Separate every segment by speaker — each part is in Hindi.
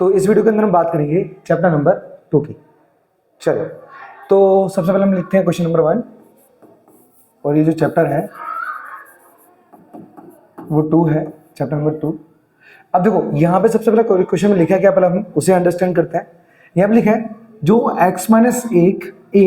Speaker 1: तो इस वीडियो के अंदर हम बात करेंगे चैप्टर नंबर 2 की। चलिए, तो सबसे पहले हम लिखते हैं क्वेश्चन नंबर 1 और ये जो चैप्टर है वो 2 है, चैप्टर नंबर 2। अब देखो यहाँ पे सबसे पहले क्वेश्चन में लिखा है क्या, पहले हम उसे अंडरस्टैंड करते हैं। यहाँ पे लिखा है जो x - 1 a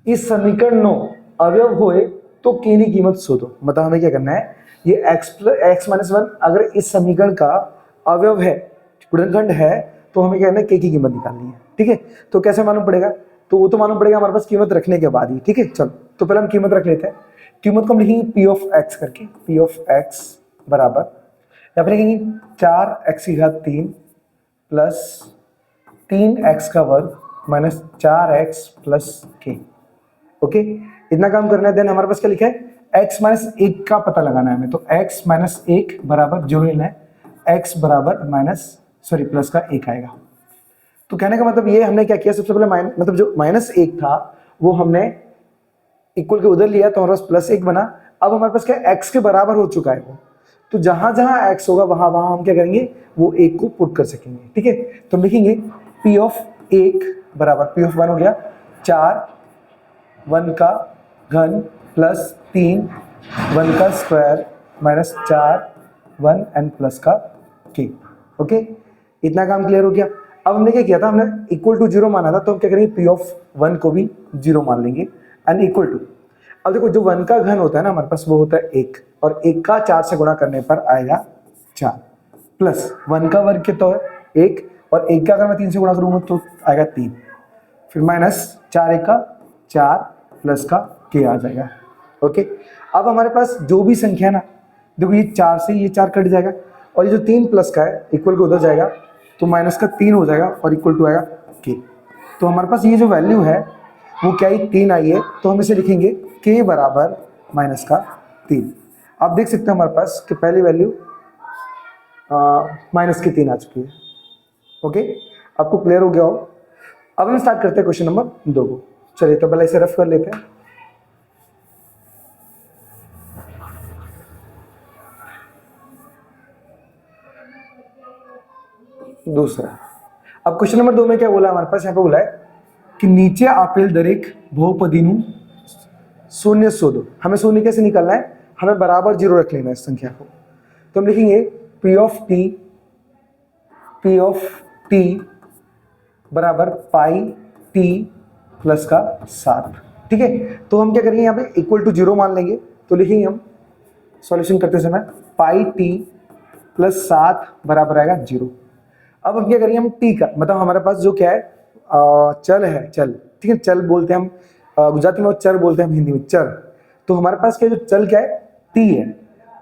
Speaker 1: इस समीकरण नो अवयव होए तो k की कीमत शोधो। मतलब हमें क्या करना है, ये x - 1 अगर इस समीकरण का अवयव है, गुणनखंड है, तो हमें क्या करना है, k की कीमत निकालनी है। ठीक है, तो कैसे मालूम पड़ेगा, तो वो तो मालूम पड़ेगा हमारे पास कीमत रखने के बाद ही। ठीक है, चलो तो पहले हम कीमत रख लेते हैं। कीमत को हम लिखेंगे p ऑफ x करके, p ऑफ x बराबर या फिर लिखेंगे 4x की घात 3 प्लस 3x का वर्ग minus 4x plus k। Okay, इतना काम करना है। देन हमारे पास क्या लिखा है, x - 1 का पता लगाना है हमें, तो x - 1 बराबर जो लेना है x बराबर प्लस का 1 आएगा। तो कहने का मतलब ये हमने क्या किया, सबसे पहले मतलब जो -1 था वो हमने इक्वल के उधर लिया तो हमारे पास +1 बना। अब हमारे पास क्या x के बराबर हो चुका है वो, तो जहां जहां x होगा वहां वहां हम क्या करेंगे, वो 1 को पुट कर सकेंगे। ठीक है, तो हम लिखेंगे p ऑफ 1 बराबर p ऑफ 1 हो गया 4 1 का घन प्लस 3 1 का स्क्वायर माइनस 4 1 एंड प्लस का k। ओके, इतना काम क्लियर हो गया। अब हमने क्या किया था, हमने इक्वल टू 0 माना था, तो हम क्या करेंगे p ऑफ 1 को भी 0 मान लेंगे एंड इक्वल टू। अब देखो जो 1 का घन होता है ना हमारे पास, वो होता है 1 और 1 का 4 से गुणा करने पर आएगा 4 प्लस 1 का वर्ग कितना है 1 और 1 का अगर मैं 3 से गुणा करूंगा तो आएगा 3, फिर माइनस 4 1 का 4 प्लस का k आ जाएगा। ओके, अब हमारे पास जो भी संख्या ना, देखो ये 4 से ये 4 कट जाएगा और ये जो 3 प्लस का है इक्वल को उधर जाएगा तो माइनस का 3 हो जाएगा और इक्वल टू आएगा k। तो हमारे पास ये जो वैल्यू है वो क्या है, 3 आई है, तो हम इसे लिखेंगे k बराबर माइनस का 3। आप देख सकते हैं हमारे पास कि पहली वैल्यू माइनस की 3 आ चुकी है। ओके, आपको क्लियर हो गया हो। अब हम स्टार्ट करते हैं क्वेश्चन नंबर 2 को। चलिए, तो पहले इसे रफ कर लेते हैं। दूसरा, अब क्वेश्चन नंबर 2 में क्या बोला हमारे पास, यहाँ पे बोला है कि नीचे आपेल दरेक बहुपदीनु शून्य शोधो। हमें शून्य कैसे निकालना है, हमें बराबर 0 रख लेना है इस संख्या को। तो हम लिखेंगे p ऑफ t बराबर पाई t प्लस का 7। ठीक है, तो हम क्या करेंगे, यहाँ पे इक्वल टू 0 मान लेंगे, तो लिखेंगे हम सॉल्यूशन करते समय पाई t प्लस 7 बराबर आएगा 0। अब हम क्या करेंगे, हम t का मतलब हमारे पास जो क्या है चल है, चल। ठीक है, चल बोलते हैं हम गुजराती में, चर बोलते हैं हम हिंदी में, चर। तो हमारे पास क्या जो चल क्या है, t है।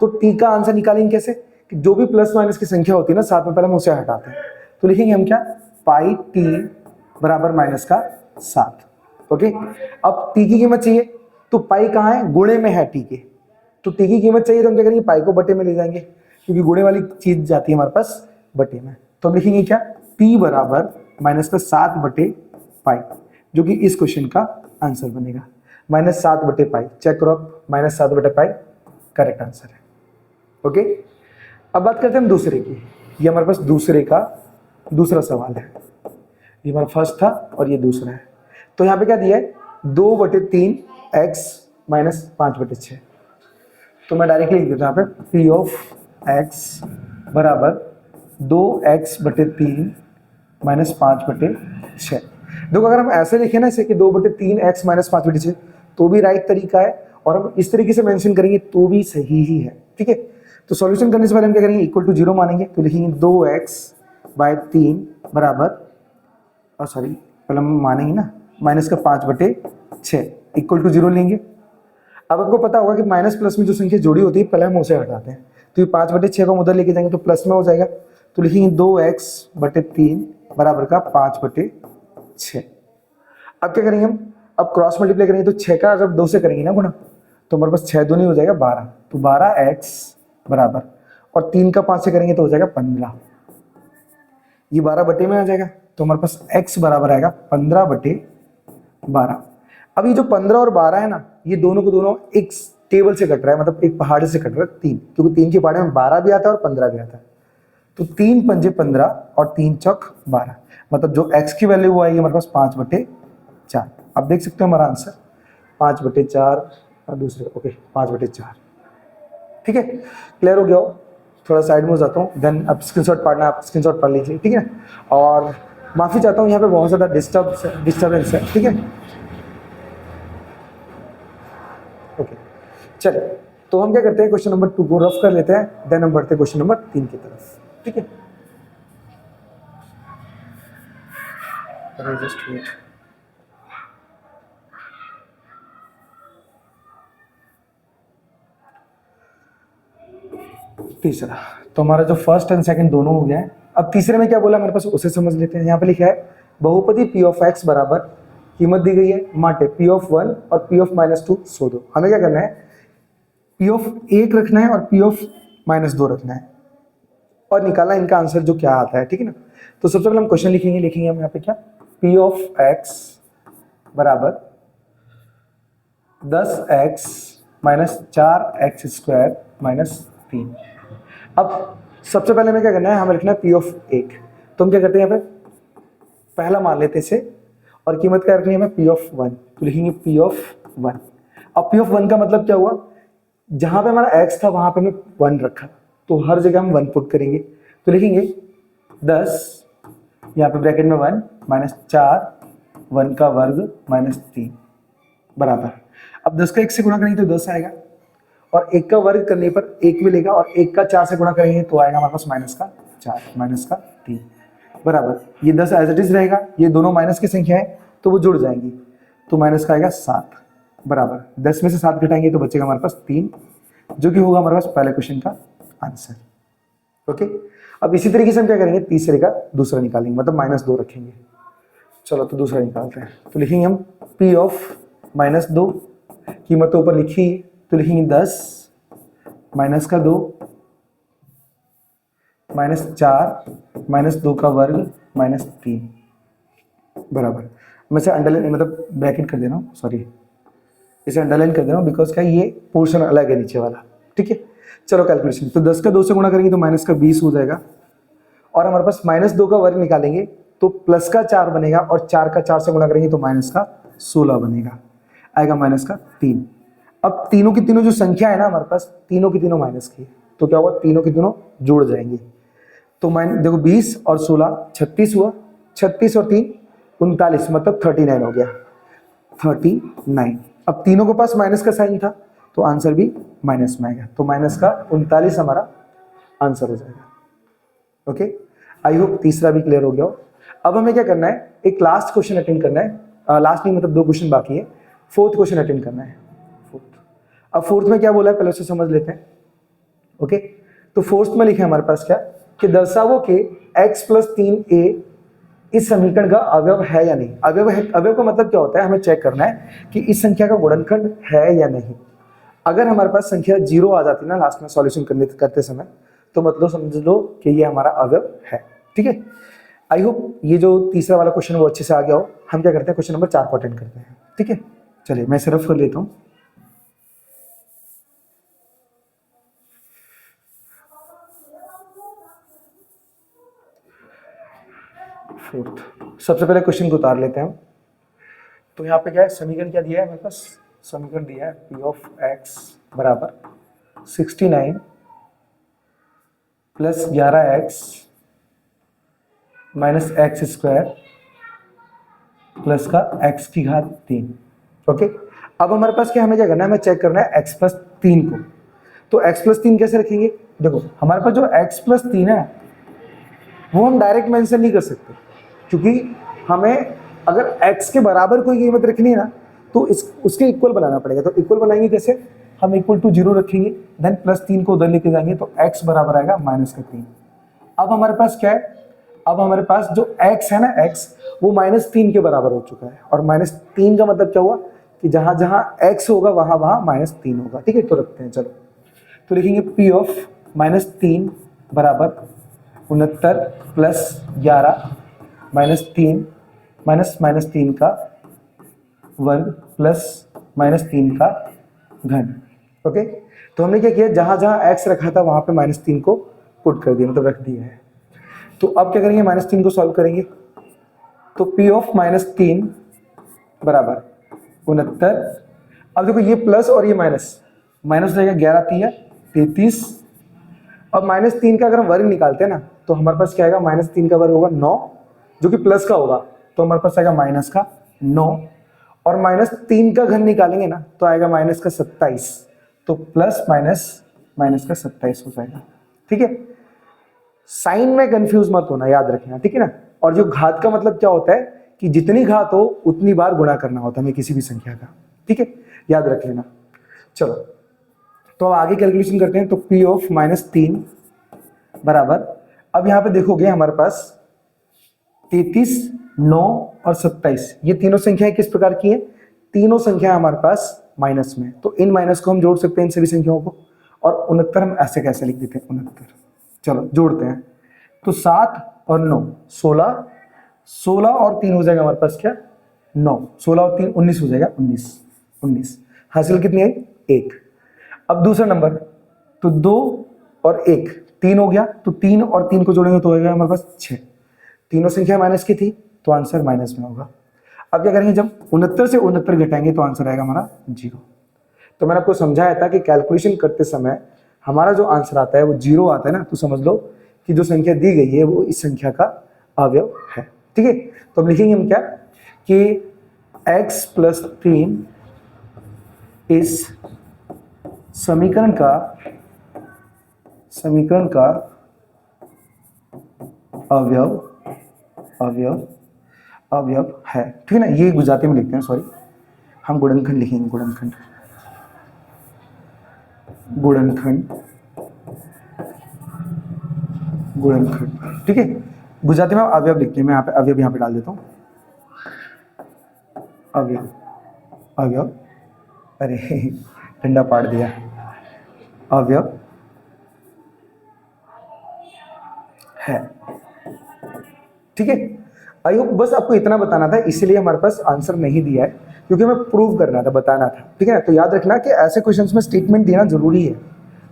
Speaker 1: तो t का आंसर निकालेंगे कैसे, कि जो भी प्लस माइनस की संख्या होती है ना साथ में, पहले हम उसे हटाते हैं। तो लिखेंगे हम क्या, पाई t बराबर माइनस का 7। ओके, अब t की कीमत चाहिए तो पाई कहाँ है, गुणे में है t के, तो t की कीमत चाहिए तो हम क्या करेंगे, पाई को बटे में ले जाएंगे, क्योंकि गुणे वाली चीज जाती है हमारे पास बटे में। तो हम लिखेंगे क्या, t बराबर माइनस का 7 बटे पाई, जो कि इस क्वेश्चन का आंसर बनेगा। -7 बटे पाई, चेक करो आप, -7 बटे पाई करेक्ट आंसर है। ओके, अब बात करते हैं हम दूसरे की। ये हमारे पास दूसरे का दूसरा सवाल है, ये हमारा फर्स्ट था और ये दूसरा है। तो यहाँ पे क्या दिया है, 2 बटे 3 x माइनस 5 बटे 6। तो मैं डायरेक्टली लिख देता हूँ यहाँ पे p ऑफ x बराबर 2x बटे 3 माइनस 5 बटे 6। देखो अगर हम ऐसे लिखे ना इसे कि 2 बटे 3 x माइनस 5 बटे 6, तो भी राइट तरीका है, और हम इस तरीके से मेंशन करेंगे तो भी सही ही है। ठीक है, तो सॉल्यूशन करने से पहले हम क्या करेंगे, इक्वल टू 0 मानेंगे, तो लिखेंगे 2x बाय 3 बराबर, पहले हम मानेंगे ना माइनस का 5 बटे 6 इक्वल टू 0 लेंगे। अब आपको पता होगा कि माइनस प्लस में जो संख्या जोड़ी होती है पहले हम उसे हटाते हैं, तो ये 5 बटे 6 को हम उधर लेके जाएंगे तो प्लस में हो जाएगा। तो लिखेंगे 2x बटे 3 बराबर का 5 बटे 6। अब क्या करेंगे हम, अब क्रॉस मल्टीप्लाई करेंगे, तो 6 का अगर 2 से करेंगे ना गुणा, तो हमारे पास 6 दूनी हो जाएगा 12, तो 12x बराबर, और 3 का 5 से करेंगे तो हो जाएगा 15, ये 12 बटे में आ जाएगा, तो हमारे पास x बराबर आएगा 15 बटे 12। अब ये जो 15 और 12 है ना, ये दोनों को दोनों एक टेबल से कट रहा है, मतलब एक पहाड़ से कट रहा है 3, क्योंकि 3 के पहाड़े में 12 भी आता है और 15 भी आता है। तो 3 पंजे 15 और 3 चौक 12, मतलब जो x की वैल्यू वो आएगी हमारे पास 5/4। आप देख सकते हो हमारा आंसर 5/4 और दूसरे ओके 5/4। ठीक है, क्लियर हो गया हो? थोड़ा साइड में हो जाता हूँ, देन अब स्क्रीनशॉट पढ़ना, आप स्क्रीनशॉट पढ़ लीजिए। ठीक है, और माफ़ी चाहता हूँ यहाँ पे बहुत ज़्यादा डिस्टर्बेंस है। ठीक है, ओके चलिए, तो हम क्या करते हैं, क्वेश्चन नंबर 2 को रफ कर लेते हैं, देन हम बढ़ते हैं क्वेश्चन नंबर 3 की तरफ। ठीक है, जस्ट वेट। तीसरा, तो हमारा जो फर्स्ट एंड सेकंड दोनों हो गया है। अब तीसरे में क्या बोला हमारे पास, उसे समझ लेते हैं। यहाँ पे लिखा है बहुपदी p ऑफ x बराबर, कीमत दी गई है माटे p ऑफ 1 और p ऑफ -2 सो दो। हमें क्या करना है, p ऑफ 1 रखना है और p ऑफ -2 रखना है और निकालना इनका आंसर जो क्या आता है। ठीक है ना, तो सबसे पहले हम क्वेश्चन लिखेंगे हम यहाँ पे क्या, p ऑफ x बराबर 10x माइनस 4x² माइनस 3। अब सबसे पहले हमें क्या करना है, हमें लिखना है p ऑफ 1। तो हम क्या करते हैं, यहाँ पे पहला मान लेते हैं इसे, और कीमत क्या रखनी है हमें, p ऑफ 1। तो लिखेंगे p ऑफ 1। अब p ऑफ 1 का मतलब क्या हुआ, जहां पे हमारा x था वहां पे हमें 1 रखा, तो हर जगह हम 1 पुट करेंगे। तो लिखेंगे 10 यहाँ पे ब्रैकेट में 1 माइनस 4 1 का वर्ग माइनस 3 बराबर। अब 10 का 1 से गुणा करेंगे तो 10 आएगा, और 1 का वर्ग करने पर 1 मिलेगा, और 1 का 4 से गुणा करेंगे तो आएगा हमारे पास -4 माइनस का 3 बराबर। ये 10 एज इट इज रहेगा, ये दोनों माइनस की संख्या है तो वो जुड़ जाएंगी, तो माइनस का आएगा 7 बराबर। 10 में से 7 घटाएंगे तो बचेगा हमारे पास 3, जो कि होगा हमारे पास पहले क्वेश्चन का आंसर। ओके, अब इसी तरीके से हम क्या करेंगे, तीसरे का दूसरा निकालेंगे, मतलब -2 रखेंगे। चलो तो दूसरा निकालते हैं, तो लिखेंगे हम p ऑफ -2, कीमत तो ऊपर लिखी, तो लिखेंगे 10 माइनस का 2 -4 -2 का वर्ग -3 बराबर। मैं इसे अंडरलाइन मतलब ब्रैकेट कर दे रहा हूँ, सॉरी इसे अंडरलाइन कर दे रहा हूँ बिकॉज क्या ये पोर्शन अलग है नीचे वाला। ठीक है, चलो कैलकुलेशन, तो 10 का 2 से गुणा करेंगे तो माइनस का 20 हो जाएगा, और हमारे पास -2 का वर्ग निकालेंगे तो प्लस का 4 बनेगा, और 4 का 4 से गुणा करेंगे तो माइनस का 16 बनेगा, आएगा माइनस का 3। अब तीनों की तीनों जो संख्या है ना हमारे पास, तीनों की तीनों माइनस की, तो क्या हुआ, तीनों की तीनों जुड़ जाएंगी। तो देखो 20 और 16 36 हुआ, 36 और 3 39, मतलब 39 हो गया, 39। अब तीनों के पास माइनस का साइन था तो आंसर भी माइनस में आएगा, तो माइनस का 39 हमारा आंसर हो जाएगा। ओके, आई होप तीसरा भी क्लियर हो गया हो। अब हमें क्या करना है, एक लास्ट क्वेश्चन अटेंड करना है, लास्ट नहीं मतलब 2 क्वेश्चन बाकी है, 4th क्वेश्चन अटेंड करना है। अब 4th में क्या बोला है पहले उसे समझ लेते हैं। ओके, तो 4th में लिखे हमारे पास क्या, कि दर्शावो के x + 3a इस समीकरण का अवयव है या नहीं। अवयव है, अवयव का मतलब क्या होता है, हमें चेक करना है कि इस संख्या का गुणनखंड है या नहीं। अगर हमारे पास संख्या 0 आ जाती ना लास्ट में सॉल्यूशन करते समय, तो मतलब समझ लो कि ये हमारा अवयव है। ठीक है, आई होप ये जो तीसरा वाला क्वेश्चन वो अच्छे से आ गया हो। हम क्या करते हैं, क्वेश्चन नंबर 4 को अटेंड करते हैं। ठीक है, चलिए मैं सिर्फ कर लेता हूँ। सबसे पहले क्वेश्चन को उतार लेते हैं हम। तो यहाँ पे क्या है, समीकरण क्या दिया है हमारे पास, समीकरण दिया है p ऑफ x बराबर 69 + 11x माइनस x² प्लस का x की घात 3। ओके, अब हमारे पास क्या, हमें क्या करना है, हमें चेक करना है x + 3 को। तो x + 3 कैसे रखेंगे, देखो हमारे पास जो x + 3 है वो हम डायरेक्ट मेंशन नहीं कर सकते, क्योंकि हमें अगर x के बराबर कोई कीमत रखनी है ना तो उसके इक्वल बनाना पड़ेगा। तो इक्वल बनाएंगे कैसे, हम = 0 रखेंगे, देन +3 को उधर लेके जाएंगे तो x बराबर आएगा -3। अब हमारे पास क्या है, अब हमारे पास जो x है ना, x वो -3 के बराबर हो चुका है, और -3 का मतलब क्या हुआ कि जहां जहां x होगा वहां वहां -3 होगा। ठीक है, तो रखते हैं, चलो तो लिखेंगे p ऑफ -3 बराबर 69 + 11 -3 -3 का वर्ग प्लस -3 का घन। ओके, तो हमने क्या किया, जहां जहां x रखा था वहां पे -3 को पुट कर दिया, मतलब रख दिया है। तो अब क्या करेंगे, -3 को सॉल्व करेंगे, तो P ऑफ -3 बराबर 69। अब देखो ये प्लस और ये माइनस, माइनस हो जाएगा 11 3 33। अब -3 का अगर हम वर्ग निकालते हैं ना तो हमारे पास क्या आएगा, -3 का वर्ग होगा 9, जो कि प्लस का होगा, तो हमारे पास आएगा माइनस का 9। और -3 का घन निकालेंगे ना तो आएगा माइनस का 27, तो प्लस माइनस माइनस का 27 हो जाएगा। ठीक है, साइन में कंफ्यूज मत होना, याद रखना, ठीक है ना। और जो घात का मतलब क्या होता है कि जितनी घात हो उतनी बार गुणा करना होता है हमें किसी भी संख्या का, ठीक है, याद रख लेना। चलो तो अब आगे कैलकुलेशन करते हैं। तो P ऑफ -3 बराबर, अब यहां पे देखोगे हमारे पास 33, 9 और 27, ये तीनों संख्याएं किस प्रकार की हैं, तीनों संख्या हमारे पास माइनस में, तो इन माइनस को हम जोड़ सकते हैं इन सभी संख्याओं को, और 69 हम ऐसे कैसे लिख देते हैं 69। चलो जोड़ते हैं, तो 7 और 9 16, 16 और 3 हो जाएगा हमारे पास क्या 9, 16 और 3 19 हो जाएगा 19। हासिल कितनी आई 1। अब दूसरा नंबर, तो 2 और 1 3 हो गया, तो 3 और 3 को जोड़ेंगे तो हो जाएगा हमारे पास 6। तीनों संख्या माइनस की थी तो आंसर माइनस में होगा। अब क्या करेंगे, जब 69 से 69 घटाएंगे तो आंसर आएगा हमारा 0। तो मैंने आपको समझाया था कि कैलकुलेशन करते समय हमारा जो आंसर आता है वो 0 आता है ना, तो समझ लो कि जो संख्या दी गई है वो इस संख्या का अवयव है। ठीक है, तो अब लिखेंगे हम क्या कि x + 3 इस समीकरण का अवयव है। ठीक है ना, ये गुजराती में लिखते हैं, सॉरी, हम गुणनखंड लिखेंगे, गुणनखंड। ठीक है, गुजराती में अवयव लिखते हैं, मैं यहाँ पे अवयव यहाँ पे डाल देता हूँ, अवयव, अरे ठंडा पाड़ दिया, अवयव है। ठीक है, आई होप बस आपको इतना बताना था, इसीलिए हमारे पास आंसर नहीं दिया है, क्योंकि हमें प्रूव करना था, बताना था। ठीक है ना, तो याद रखना कि ऐसे क्वेश्चंस में स्टेटमेंट देना जरूरी है,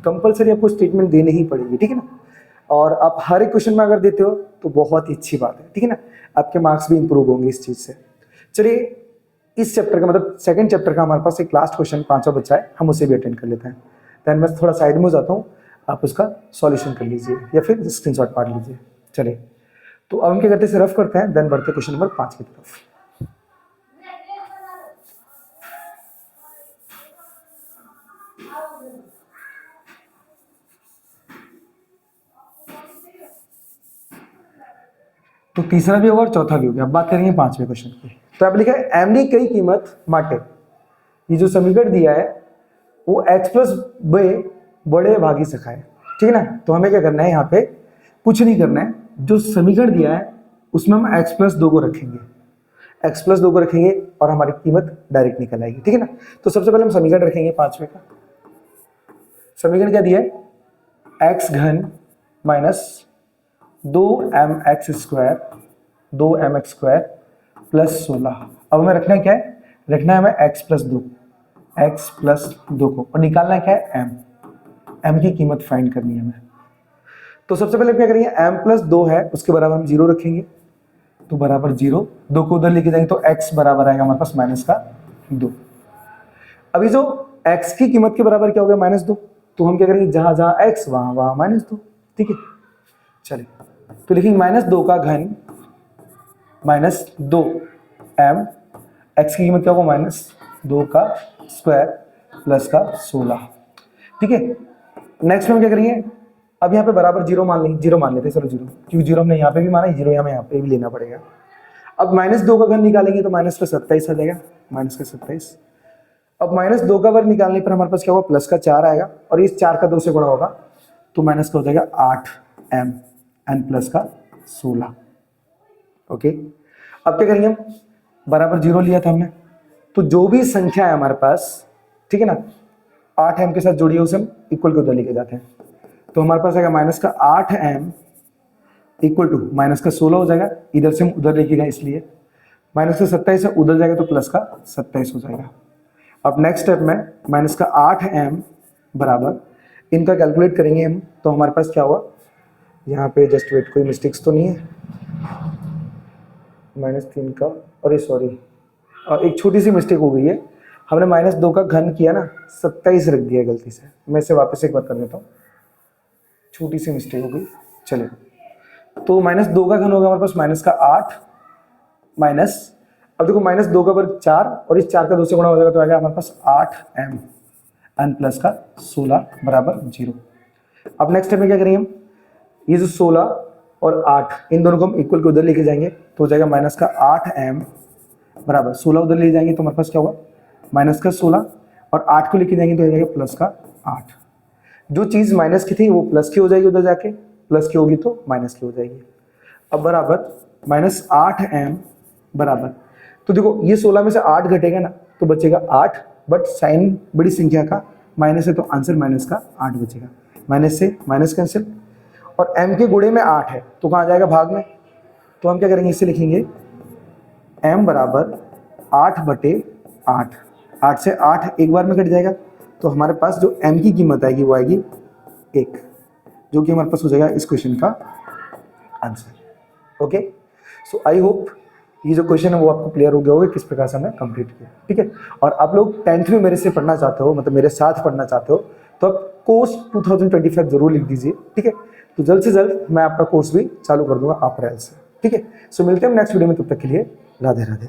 Speaker 1: कंपलसरी आपको स्टेटमेंट देनी ही पड़ेगी। ठीक है ना, और आप हर एक क्वेश्चन में अगर देते हो तो बहुत ही अच्छी बात है। ठीक है ना, आपके मार्क्स भी इंप्रूव होंगे इस चीज से। चलिए, इस चैप्टर का मतलब सेकंड चैप्टर का हमारे पास एक लास्ट क्वेश्चन 5वां बचा है, हम उसे भी अटेंड कर लेते हैं। देन मैं थोड़ा साइड में हो जाता हूँ, आप उसका सॉल्यूशन कर लीजिए या फिर स्क्रीनशॉट पाड़ लीजिए। चलिए, तो अब हम क्या करते हैं, रफ करते हैं, देन बढ़ते क्वेश्चन नंबर 5 की तरफ। तो तीसरा भी होगा और चौथा भी हो गया। अब बात करेंगे 5वें क्वेश्चन की। तो अब लिखा है एम नी कई कीमत माटे, ये जो समीकरण दिया है वो x + b बड़े भागी सखाए। ठीक है ना, तो हमें क्या करना है, यहाँ पे कुछ नहीं करना है, जो समीकरण दिया है उसमें हम x + 2 को रखेंगे, x + 2 को रखेंगे और हमारी कीमत डायरेक्ट निकल आएगी। ठीक है ना, तो सबसे पहले हम समीकरण रखेंगे 5वें का। समीकरण क्या दिया है, x घन - 2mx² + 16। अब हमें रखना क्या है, रखना है हमें x + 2 को, और निकालना क्या है m की कीमत फाइंड करनी है हमें। तो सबसे पहले क्या करेंगे, m + 2 है उसके बराबर हम 0 रखेंगे, तो बराबर 0, 2 को उधर लेके जाएंगे तो x बराबर आएगा हमारे पास -2। अभी जो x की कीमत के बराबर क्या हो गया, -2, तो हम क्या करेंगे, जहां जहां x वहां -2। ठीक है, चलिए, तो लिखेंगे -2 का घन -2m, x की कीमत क्या होगा, -2 का स्क्वायर प्लस का 16। ठीक है, नेक्स्ट में हम क्या करेंगे, अब यहाँ पे बराबर 0 मान लेंगे, 0 मान लेते हैं, चलो 0, क्योंकि 0 हमने यहाँ पे भी माना है, 0 यहाँ पे भी लेना पड़ेगा। अब -2 का घन निकालेंगे तो -27 आ जाएगा, -27। अब -2 का वर्ग निकालने पर हमारे पास क्या होगा, +4 आएगा, और इस 4 का 2 से गुणा होगा तो माइनस का हो जाएगा 8m n + 16। ओके, अब क्या करेंगे हम, बराबर 0 लिया था हमने, तो जो भी संख्या है हमारे पास, ठीक है ना, 8m के साथ जोड़िए उसे हम इक्वल को उधर लेके जाते हैं, तो हमारे पास आएगा -8m = -16 हो जाएगा, इधर से हम उधर लेके गए इसलिए, -27 है उधर जाएगा तो +27 हो जाएगा। अब नेक्स्ट स्टेप में -8m बराबर, इनका कैलकुलेट करेंगे हम, तो हमारे पास क्या हुआ, यहाँ पे जस्ट वेट, कोई मिस्टेक्स तो नहीं है। -3 का, अरे सॉरी, एक छोटी सी मिस्टेक हो गई है, हमने -2 का घन किया ना, 27 रख दिया गलती से। मैं इसे वापस एक बार कर देता हूँ, छोटी सी मिस्टेक हो गई। चलिए, तो -2 का घन होगा हमारे पास माइनस का 8 माइनस, अब देखो -2 का वर्ग 4 और इस 4 का 2 से गुणा हो जाएगा तो आ गया हमारे पास 8m n प्लस का 16 बराबर 0। अब नेक्स्ट स्टेप में क्या करेंगे हम, ये जो 16 और 8 इन दोनों को हम इक्वल के उधर लेके जाएंगे तो हो जाएगा माइनस का 8m बराबर 16 उधर ले जाएंगे तो हमारे पास क्या होगा माइनस का 16 और 8 को लेके जाएंगे तो हो जाएगा प्लस का 8। जो चीज़ माइनस की थी वो प्लस की हो जाएगी, उधर जाके प्लस की होगी तो माइनस की हो जाएगी। अब बराबर -8m बराबर, तो देखो ये 16 में से 8 घटेगा ना तो बचेगा 8, बट साइन बड़ी संख्या का माइनस है तो आंसर माइनस का 8 बचेगा। माइनस से माइनस कैंसिल, और m के गुणे में 8 है तो कहाँ जाएगा भाग में, तो हम क्या करेंगे इसे लिखेंगे m बराबर 8/8। 8 से 8 एक बार में कट जाएगा तो हमारे पास जो m की कीमत आएगी वो आएगी 1, जो कि हमारे पास हो जाएगा इस क्वेश्चन का answer. Okay, so I hope ये जो क्वेश्चन है वो आपको क्लियर हो गया होगा किस प्रकार से हमने कंप्लीट किया। ठीक है, और आप लोग 10th में मेरे से पढ़ना चाहते हो, मतलब मेरे साथ पढ़ना चाहते हो, तो आप कोर्स 2025 जरूर लिख दीजिए। ठीक है, तो जल्द से जल्द मैं आपका कोर्स भी चालू कर दूंगा अप्रैल से। ठीक है, सो मिलते हैं नेक्स्ट वीडियो में, तब तक के लिए राधे राधे।